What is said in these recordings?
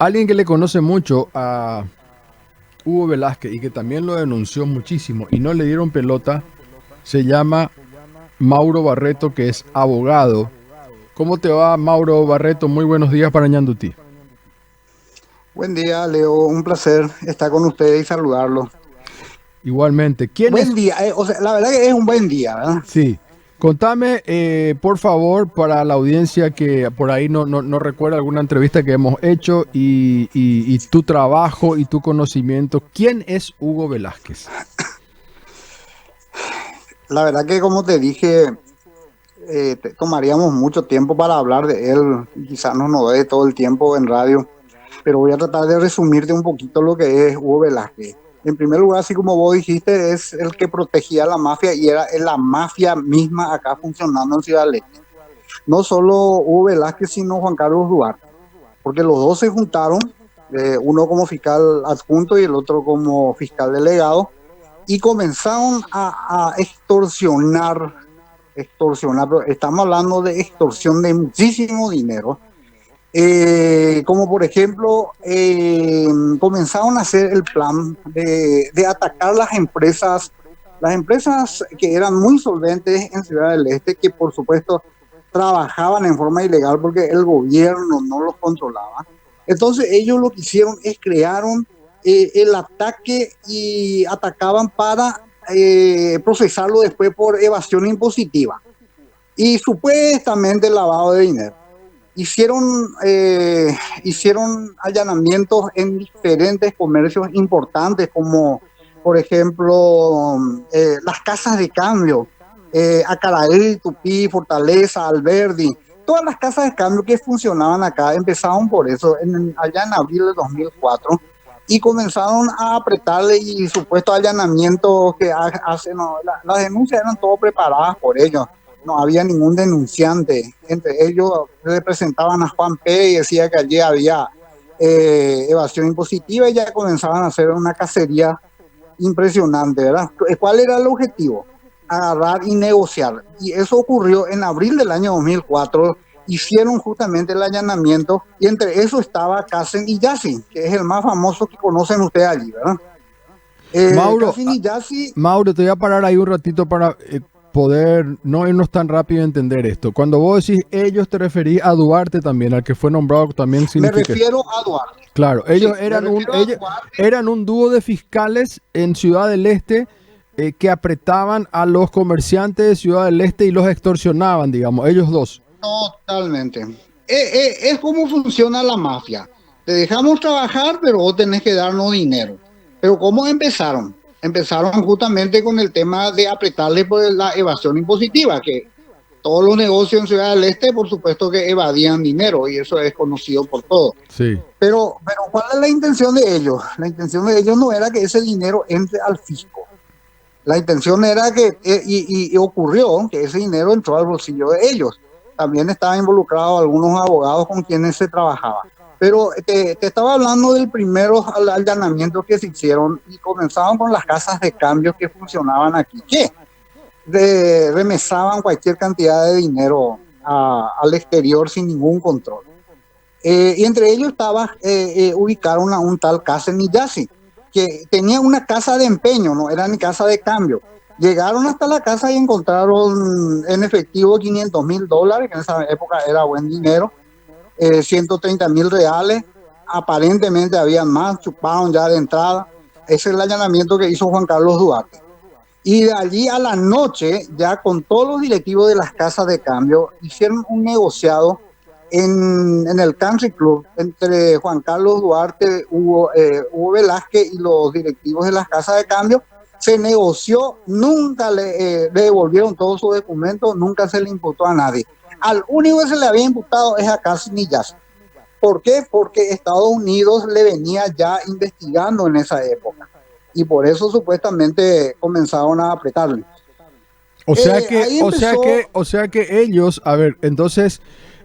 alguien que le conoce mucho a Hugo Velázquez y que también lo denunció muchísimo y no le dieron pelota, se llama Mauro Barreto, que es abogado. ¿Cómo te va, Mauro Barreto? Muy buenos días para Ñandutí. Buen día, Leo. Un placer estar con ustedes y saludarlos. Igualmente, ¿quién es? Buen día. O sea, la verdad que es un buen día, ¿verdad? Sí, contame, por favor, para la audiencia que por ahí no recuerda alguna entrevista que hemos hecho y tu trabajo y tu conocimiento. ¿Quién es Hugo Velázquez? La verdad que como te dije, tomaríamos mucho tiempo para hablar de él. Quizás no nos dé todo el tiempo en radio, pero voy a tratar de resumirte un poquito lo que es Hugo Velázquez. En primer lugar, así como vos dijiste, es el que protegía a la mafia y era la mafia misma acá funcionando en Ciudad del Este. No solo Hugo Velázquez, sino Juan Carlos Duarte, porque los dos se juntaron, uno como fiscal adjunto y el otro como fiscal delegado, y comenzaron a extorsionar, pero estamos hablando de extorsión de muchísimo dinero. Como por ejemplo, comenzaron a hacer el plan de atacar las empresas que eran muy solventes en Ciudad del Este, que por supuesto trabajaban en forma ilegal porque el gobierno no los controlaba. Entonces ellos lo que hicieron es crearon el ataque y atacaban para procesarlo después por evasión impositiva y supuestamente lavado de dinero. Hicieron allanamientos en diferentes comercios importantes, como por ejemplo las casas de cambio, Acaraí, Tupí, Fortaleza, Alberdi. Todas las casas de cambio que funcionaban acá empezaron por eso, allá en abril de 2004, y comenzaron a apretarle y supuestos allanamientos que hacen. No, las denuncias eran todo preparadas por ellos, no había ningún denunciante. Entre ellos representaban a Juan P. y decía que allí había evasión impositiva, y ya comenzaban a hacer una cacería impresionante, ¿verdad? ¿Cuál era el objetivo? Agarrar y negociar. Y eso ocurrió en abril del año 2004. Hicieron justamente el allanamiento y entre eso estaba Kassen y Yassi, que es el más famoso que conocen ustedes allí, ¿verdad? Mauro, Kassen y Yassi. Mauro, te voy a parar ahí un ratito para poder no irnos tan rápido a entender esto. Cuando vos decís ellos, te referís a Duarte también, al que fue nombrado también Me significa. refiero a Duarte. Claro, Sí, me refiero a ellos Duarte. eran un dúo de fiscales en Ciudad del Este que apretaban a los comerciantes de Ciudad del Este y los extorsionaban, digamos, ellos dos. Totalmente. Es como funciona la mafia. Te dejamos trabajar, pero vos tenés que darnos dinero. Pero ¿cómo empezaron? Empezaron justamente con el tema de apretarle por la evasión impositiva, que todos los negocios en Ciudad del Este, por supuesto que evadían dinero, y eso es conocido por todos. Sí. Pero ¿cuál es la intención de ellos? La intención de ellos no era que ese dinero entre al fisco. La intención era que, y ocurrió, que ese dinero entró al bolsillo de ellos. También estaban involucrados algunos abogados con quienes se trabajaba. Pero te estaba hablando del primeros allanamientos que se hicieron y comenzaban con las casas de cambio que funcionaban aquí, que remesaban cualquier cantidad de dinero al exterior sin ningún control. Y entre ellos estaba ubicaron a un tal Kassen Miyasi, que tenía una casa de empeño, no era ni casa de cambio. Llegaron hasta la casa y encontraron en efectivo $500,000, que en esa época era buen dinero, 130,000 reales. Aparentemente había más, chuparon ya de entrada. Ese es el allanamiento que hizo Juan Carlos Duarte. Y de allí a la noche, ya con todos los directivos de las casas de cambio, hicieron un negociado en el Country Club entre Juan Carlos Duarte, Hugo Velázquez y los directivos de las casas de cambio. Se negoció, nunca le devolvieron todos sus documentos, nunca se le imputó a nadie. Al único que se le había imputado es a Kassen Miyasi. ¿Por qué? Porque Estados Unidos le venía ya investigando en esa época. Y por eso supuestamente comenzaron a apretarle. O sea que ellos, a ver, entonces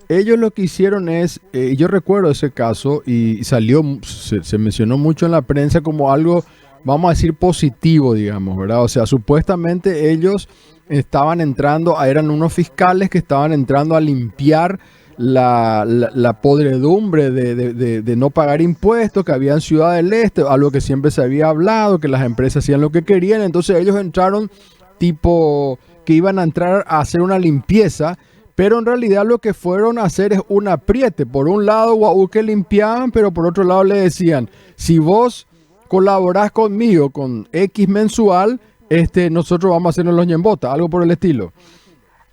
ellos lo que hicieron es, yo recuerdo ese caso y salió, se mencionó mucho en la prensa como algo, vamos a decir, positivo, digamos, ¿verdad? O sea, supuestamente ellos estaban entrando, eran unos fiscales que estaban entrando a limpiar la podredumbre de no pagar impuestos que había en Ciudad del Este, algo que siempre se había hablado, que las empresas hacían lo que querían. Entonces ellos entraron tipo que iban a entrar a hacer una limpieza, pero en realidad lo que fueron a hacer es un apriete. Por un lado, guau, que limpiaban, pero por otro lado le decían, si vos colaborás conmigo con X mensual, nosotros vamos a hacernos los ñembotas, algo por el estilo.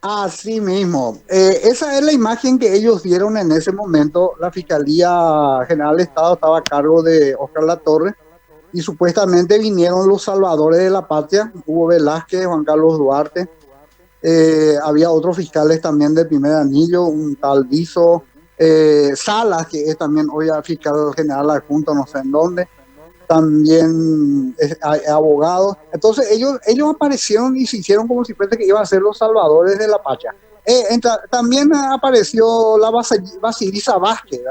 Así mismo. Esa es la imagen que ellos dieron en ese momento. La Fiscalía General de Estado estaba a cargo de Oscar Latorre y supuestamente vinieron los salvadores de la patria, Hugo Velázquez, Juan Carlos Duarte. Había otros fiscales también del primer anillo, un tal Viso, Salas, que es también hoy fiscal general adjunto, no sé en dónde. También abogados. Entonces ellos aparecieron y se hicieron como si fuese que iban a ser los salvadores de la pacha. También apareció la Basilisa Vázquez,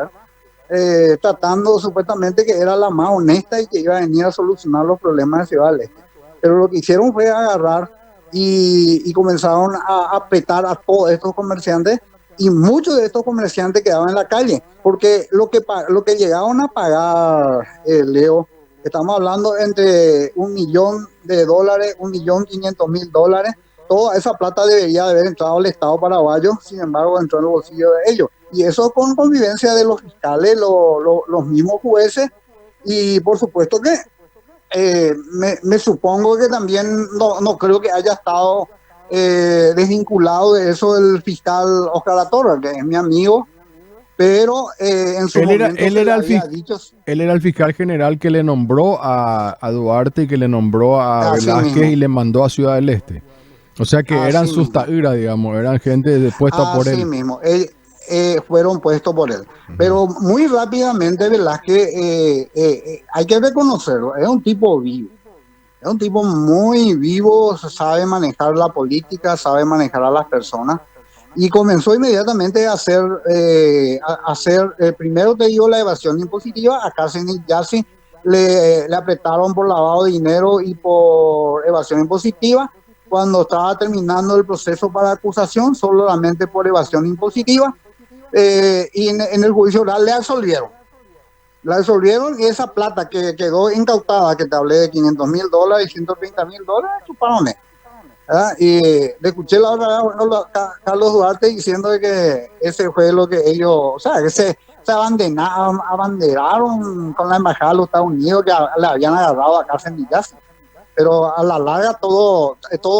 tratando supuestamente que era la más honesta y que iba a venir a solucionar los problemas de Ciudad del Este. Pero lo que hicieron fue agarrar y comenzaron a apretar a todos estos comerciantes, y muchos de estos comerciantes quedaban en la calle, porque lo que llegaron a pagar, Leo, estamos hablando entre $1.000.000, $1.500.000. Toda esa plata debería de haber entrado al Estado paraguayo, sin embargo entró en el bolsillo de ellos. Y eso con convivencia de los fiscales, los mismos jueces, y por supuesto que me supongo que también no creo que haya estado desvinculado de eso el fiscal Oscar Latorre, que es mi amigo, pero en su momento él era el fiscal general que le nombró a Duarte y que le nombró a Velázquez mismo, y le mandó a Ciudad del Este. O sea que eran sus taíras, digamos, eran gente puesta por él. Así mismo, fueron puestos por él. Pero muy rápidamente Velázquez, hay que reconocerlo, es un tipo vivo. Es un tipo muy vivo, sabe manejar la política, sabe manejar a las personas. Y comenzó inmediatamente a hacer, primero te digo, la evasión impositiva. A Cárcenis Yassi le apretaron por lavado de dinero y por evasión impositiva. Cuando estaba terminando el proceso para acusación, solamente por evasión impositiva. Y en el juicio oral le absolvieron. La absolvieron, y esa plata que quedó incautada, que te hablé de $500.000 y $130.000, chuparon. Y le escuché la otra vez a Carlos Duarte diciendo que ese fue lo que ellos, o sea, que se abanderaron con la embajada de los Estados Unidos, que le habían agarrado a Cárcenis Yassi. Pero a la larga todo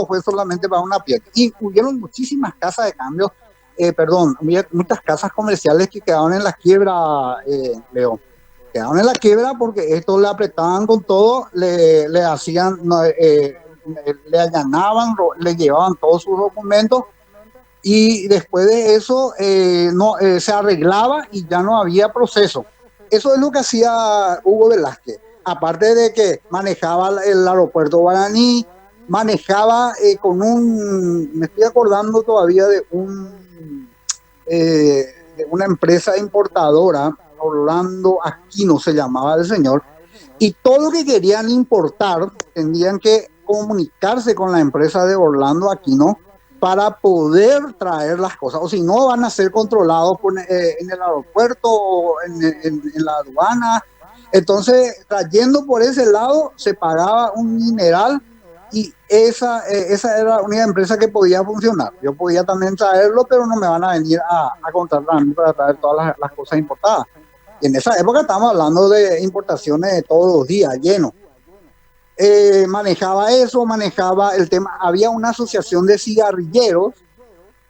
fue solamente para una piel. Y hubieron muchísimas casas de cambio, muchas casas comerciales que quedaron en la quiebra, Leo. Quedaron en la quiebra porque estos le apretaban con todo, le hacían, le allanaban, le llevaban todos sus documentos, y después de eso se arreglaba y ya no había proceso. Eso es lo que hacía Hugo Velázquez. Aparte de que manejaba el aeropuerto Guaraní, manejaba me estoy acordando todavía de una empresa importadora, Orlando Aquino se llamaba el señor, y todo lo que querían importar tendrían que comunicarse con la empresa de Orlando Aquino para poder traer las cosas, o si no van a ser controlados en el aeropuerto o en la aduana. Entonces, trayendo por ese lado, se pagaba un dineral, y esa era la única empresa que podía funcionar. Yo podía también traerlo, pero no me van a venir a contratar a mí para traer todas las cosas importadas. Y en esa época estamos hablando de importaciones de todos los días, lleno. Manejaba eso, manejaba el tema. Había una asociación de cigarrilleros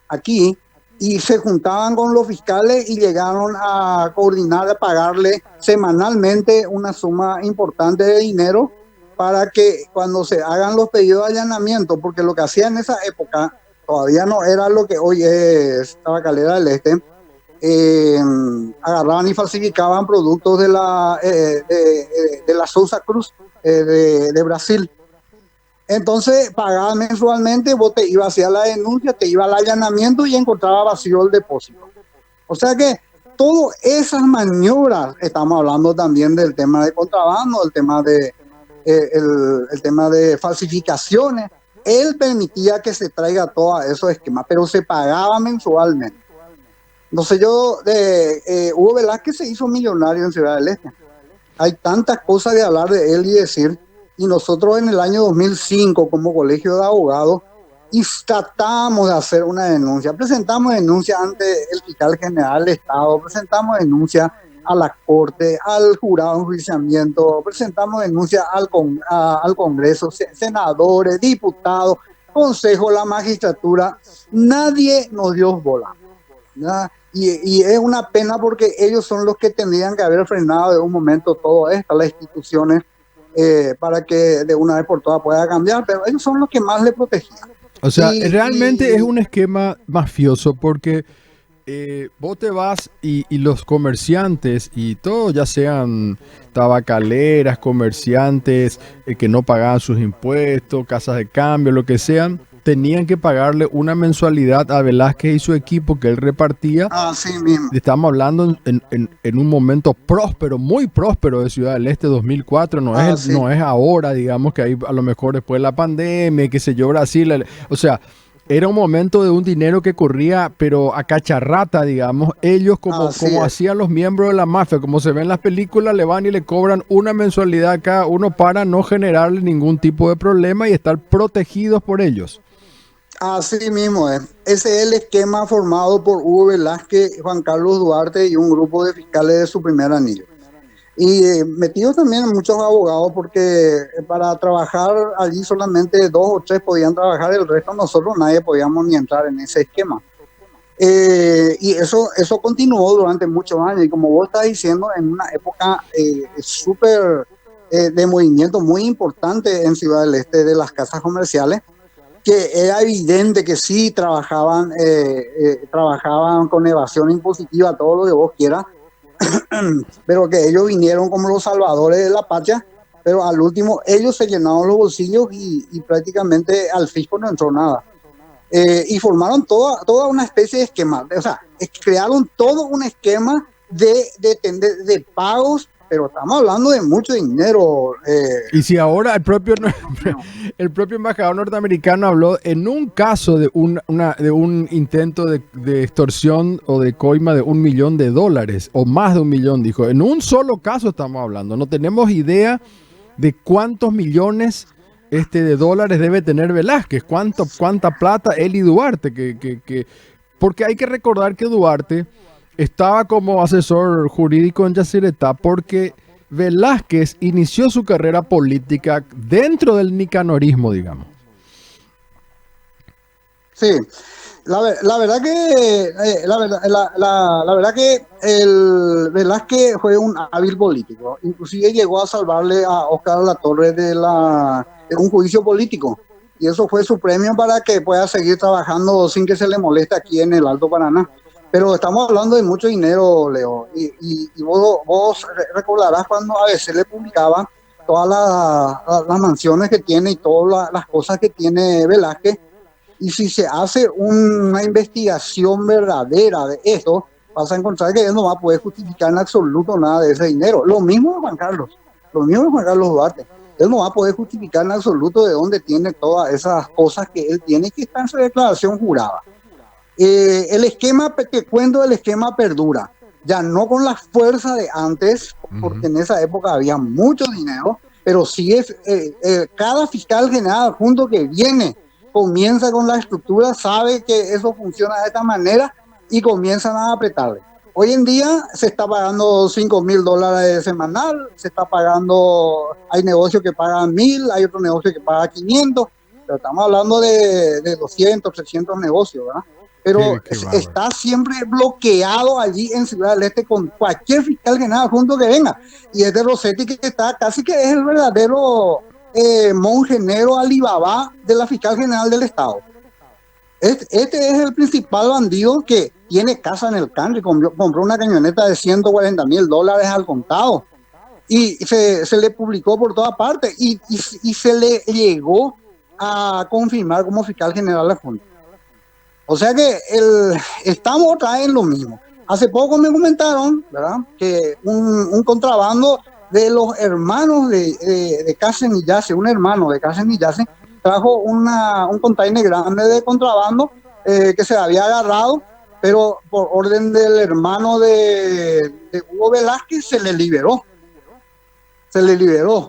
aquí, y se juntaban con los fiscales y llegaron a coordinar, a pagarle semanalmente una suma importante de dinero para que cuando se hagan los pedidos de allanamiento, porque lo que hacían en esa época todavía no era lo que hoy es Tabacalera del Este, agarraban y falsificaban productos de la Sousa Cruz de Brasil. Entonces pagaban mensualmente, vos te ibas hacia la denuncia, te iba al allanamiento y encontraba vacío el depósito. O sea que todas esas maniobras, estamos hablando también del tema de contrabando, el tema de falsificaciones. Él permitía que se traiga todo esos esquemas, pero se pagaba mensualmente. Entonces Hugo Velázquez se hizo millonario en Ciudad del Este. Hay tantas cosas de hablar de él y decir, y nosotros en el año 2005 como colegio de abogados y tratamos de hacer una denuncia, presentamos denuncia ante el fiscal general del Estado, presentamos denuncia a la Corte, al jurado de enjuiciamiento, presentamos denuncia al Congreso, senadores, diputados, Consejo, la magistratura, nadie nos dio bola, ¿verdad? Y es una pena porque ellos son los que tendrían que haber frenado de un momento todo esto, las instituciones, para que de una vez por todas pueda cambiar, pero ellos son los que más le protegían. O sea, realmente es un esquema mafioso porque vos te vas y los comerciantes y todos, ya sean tabacaleras, comerciantes que no pagaban sus impuestos, casas de cambio, lo que sean, tenían que pagarle una mensualidad a Velázquez y su equipo que él repartía. Así mismo. Estamos hablando en un momento próspero, muy próspero de Ciudad del Este 2004, no es ahora, digamos que ahí a lo mejor después de la pandemia, qué sé yo, Brasil, o sea, era un momento de un dinero que corría, pero a cacharrata, digamos. Ellos, como hacían los miembros de la mafia, como se ve en las películas, le van y le cobran una mensualidad a cada uno para no generarle ningún tipo de problema y estar protegidos por ellos. Así mismo es. Ese es el esquema formado por Hugo Velázquez, Juan Carlos Duarte y un grupo de fiscales de su primer anillo. Y metidos también muchos abogados, porque para trabajar allí solamente 2 o 3 podían trabajar, el resto nosotros nadie podíamos ni entrar en ese esquema. Y eso continuó durante muchos años, y como vos estás diciendo, en una época súper de movimiento muy importante en Ciudad del Este de las casas comerciales, que era evidente que sí trabajaban con evasión impositiva, todo lo que vos quieras, pero que ellos vinieron como los salvadores de la patria, pero al último ellos se llenaron los bolsillos y prácticamente al fisco no entró nada. Y formaron toda una especie de esquema, o sea, crearon todo un esquema de pagos, pero estamos hablando de mucho dinero. Y si ahora el propio embajador norteamericano habló en un caso de un intento de extorsión o de coima de $1 millón o más de $1 millón, dijo. En un solo caso estamos hablando. No tenemos idea de cuántos millones de dólares debe tener Velázquez, cuánta plata él y Duarte, porque hay que recordar que Duarte estaba como asesor jurídico en Yacyretá porque Velázquez inició su carrera política dentro del nicanorismo, digamos. Sí, la verdad que la verdad que el Velázquez fue un hábil político, inclusive llegó a salvarle a Óscar Latorre de un juicio político, y eso fue su premio para que pueda seguir trabajando sin que se le moleste aquí en el Alto Paraná. Pero estamos hablando de mucho dinero, Leo, y vos recordarás cuando a veces le publicaba todas las mansiones que tiene y todas las cosas que tiene Velázquez, y si se hace una investigación verdadera de esto, vas a encontrar que él no va a poder justificar en absoluto nada de ese dinero. Lo mismo de Juan Carlos Duarte. Él no va a poder justificar en absoluto de dónde tiene todas esas cosas que él tiene, que está en su declaración jurada. El esquema, te cuento, el esquema perdura, ya no con la fuerza de antes, porque en esa época había mucho dinero, pero sí cada fiscal general junto que viene, comienza con la estructura, sabe que eso funciona de esta manera y comienzan a apretarle. Hoy en día se está pagando $5,000 semanal, se está pagando, hay negocios que pagan 1,000, hay otros negocios que pagan 500, pero estamos hablando de 200, 300 negocios, ¿verdad? Pero está siempre bloqueado allí en Ciudad del Este con cualquier fiscal general junto que venga. Y es de Rossetti, que está casi que es el verdadero monje negro Alibaba de la fiscal general del Estado. Este es el principal bandido que tiene casa en el country, compró una camioneta de $140,000 al contado. Y se le publicó por toda parte y se le llegó a confirmar como fiscal general de la Junta. O sea que estamos otra vez en lo mismo. Hace poco me comentaron, ¿verdad?, que un contrabando de los hermanos de Casen y Yace, un hermano de Casen y Yace, trajo un container grande de contrabando que se había agarrado, pero por orden del hermano de Hugo Velázquez se le liberó.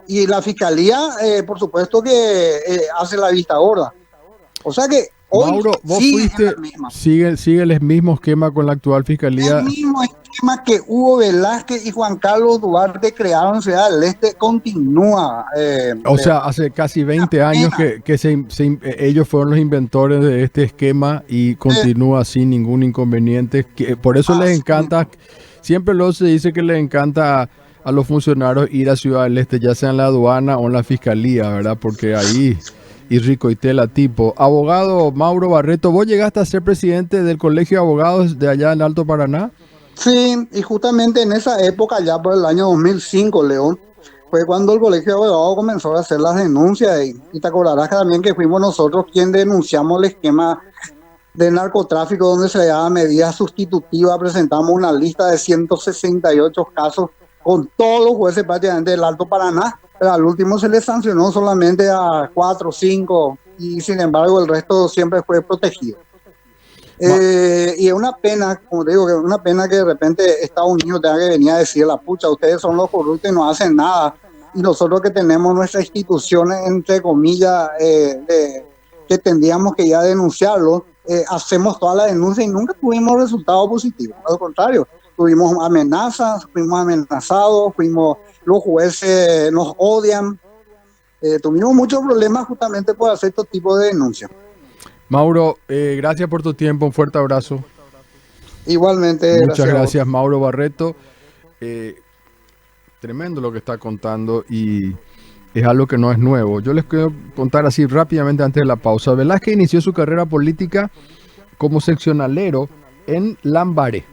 Y la fiscalía, por supuesto que hace la vista gorda. O sea que hoy Mauro, vos sigue en fuiste, la misma. sigue el mismo esquema con la actual fiscalía. El mismo esquema que Hugo Velázquez y Juan Carlos Duarte crearon en Ciudad del Este continúa. O sea, hace casi 20 años que ellos fueron los inventores de este esquema y continúa sin ningún inconveniente. Por eso les encanta, siempre luego se dice que les encanta a los funcionarios ir a Ciudad del Este, ya sea en la aduana o en la fiscalía, ¿verdad? Porque ahí, y rico y tela tipo. Abogado Mauro Barreto, ¿vos llegaste a ser presidente del Colegio de Abogados de allá en Alto Paraná? Sí, y justamente en esa época, ya por el año 2005, León, fue cuando el Colegio de Abogados comenzó a hacer las denuncias. Y te acordarás también que fuimos nosotros quien denunciamos el esquema de narcotráfico donde se daba medida sustitutiva. Presentamos una lista de 168 casos con todos los jueces prácticamente del Alto Paraná, pero al último se le sancionó solamente a 4 o 5 y sin embargo el resto siempre fue protegido. Y es una pena, como te digo, que es una pena que de repente Estados Unidos tenga que venir a decir la pucha, ustedes son los corruptos y no hacen nada, y nosotros que tenemos nuestras instituciones, entre comillas, que tendríamos que ya denunciarlo, hacemos toda la denuncia y nunca tuvimos resultados positivos. Al contrario, tuvimos amenazas, fuimos amenazados, los jueces nos odian, tuvimos muchos problemas justamente por hacer este tipo de denuncias. Mauro, gracias por tu tiempo, un fuerte abrazo. Igualmente. Muchas gracias Mauro Barreto. Tremendo lo que está contando y es algo que no es nuevo. Yo les quiero contar así rápidamente antes de la pausa. Velázquez inició su carrera política como seccionalero en Lambaré.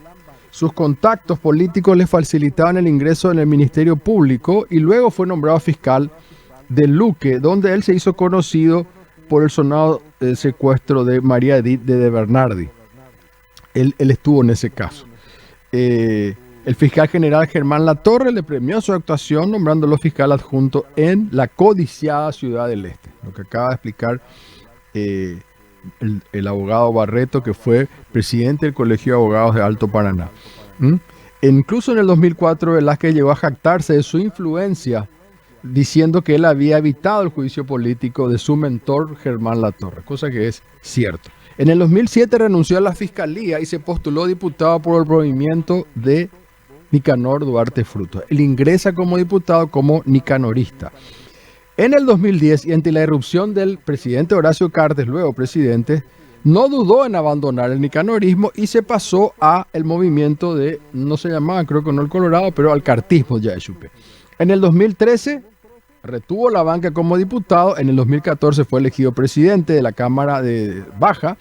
Sus contactos políticos le facilitaban el ingreso en el Ministerio Público y luego fue nombrado fiscal de Luque, donde él se hizo conocido por el sonado secuestro de María Edith de Bernardi. Él estuvo en ese caso. El fiscal general Germán Latorre le premió su actuación nombrándolo fiscal adjunto en la codiciada Ciudad del Este. Lo que acaba de explicar el abogado Barreto, que fue presidente del Colegio de Abogados de Alto Paraná. Incluso en el 2004 Velázquez llegó a jactarse de su influencia, diciendo que él había evitado el juicio político de su mentor Germán Latorre, cosa que es cierto. En el 2007 renunció a la fiscalía y se postuló diputado por el movimiento de Nicanor Duarte Frutos. Él ingresa como diputado como nicanorista. En el 2010, y ante la irrupción del presidente Horacio Cartes, luego presidente, no dudó en abandonar el nicanorismo y se pasó a el movimiento de, no se llamaba, creo que no el Colorado, pero al cartismo ya de Chupe. En el 2013 retuvo la banca como diputado. En el 2014 fue elegido presidente de la Cámara de Baja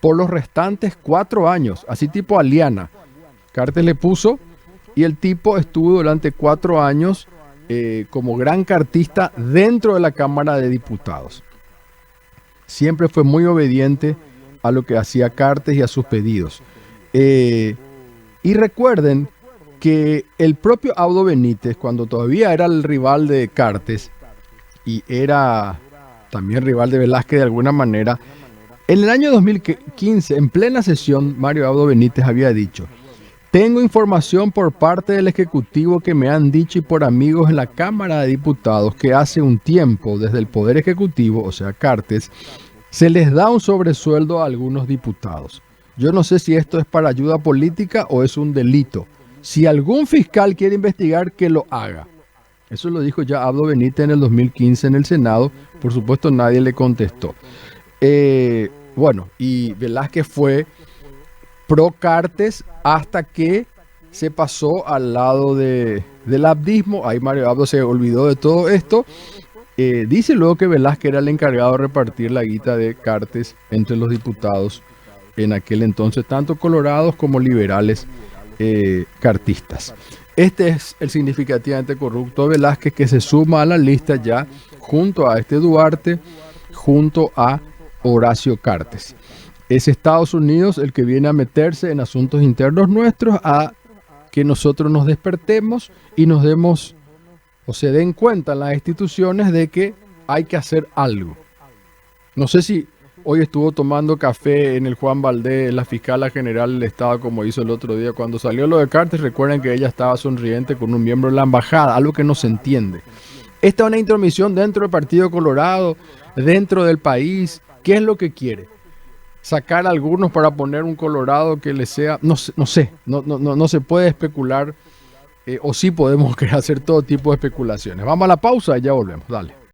por los restantes 4 años, así tipo Aliana. Cartes le puso y el tipo estuvo durante 4 años como gran cartista dentro de la Cámara de Diputados. Siempre fue muy obediente a lo que hacía Cartes y a sus pedidos. Y recuerden que el propio Audo Benítez, cuando todavía era el rival de Cartes y era también rival de Velázquez de alguna manera, en el año 2015, en plena sesión, Mario Audo Benítez había dicho: tengo información por parte del Ejecutivo que me han dicho y por amigos en la Cámara de Diputados que hace un tiempo, desde el Poder Ejecutivo, o sea Cartes, se les da un sobresueldo a algunos diputados. Yo no sé si esto es para ayuda política o es un delito. Si algún fiscal quiere investigar, que lo haga. Eso lo dijo ya Audo Benítez en el 2015 en el Senado. Por supuesto, nadie le contestó. Bueno, y Velázquez fue pro Cartes hasta que se pasó al lado del abdismo. Ahí Mario Abdo se olvidó de todo esto. Dice luego que Velázquez era el encargado de repartir la guita de Cartes entre los diputados en aquel entonces, tanto colorados como liberales cartistas. Este es el significativamente corrupto Velázquez, que se suma a la lista ya junto a este Duarte, junto a Horacio Cartes. Es Estados Unidos el que viene a meterse en asuntos internos nuestros, a que nosotros nos despertemos y nos demos o se den cuenta en las instituciones de que hay que hacer algo. No sé si hoy estuvo tomando café en el Juan Valdés, la fiscala general del Estado, como hizo el otro día. Cuando salió lo de Cartes, recuerden que ella estaba sonriente con un miembro de la embajada, algo que no se entiende. Esta es una intromisión dentro del Partido Colorado, dentro del país. ¿Qué es lo que quiere? Sacar a algunos para poner un Colorado que le sea, no sé, no se puede especular, o sí podemos hacer todo tipo de especulaciones. Vamos a la pausa y ya volvemos, dale.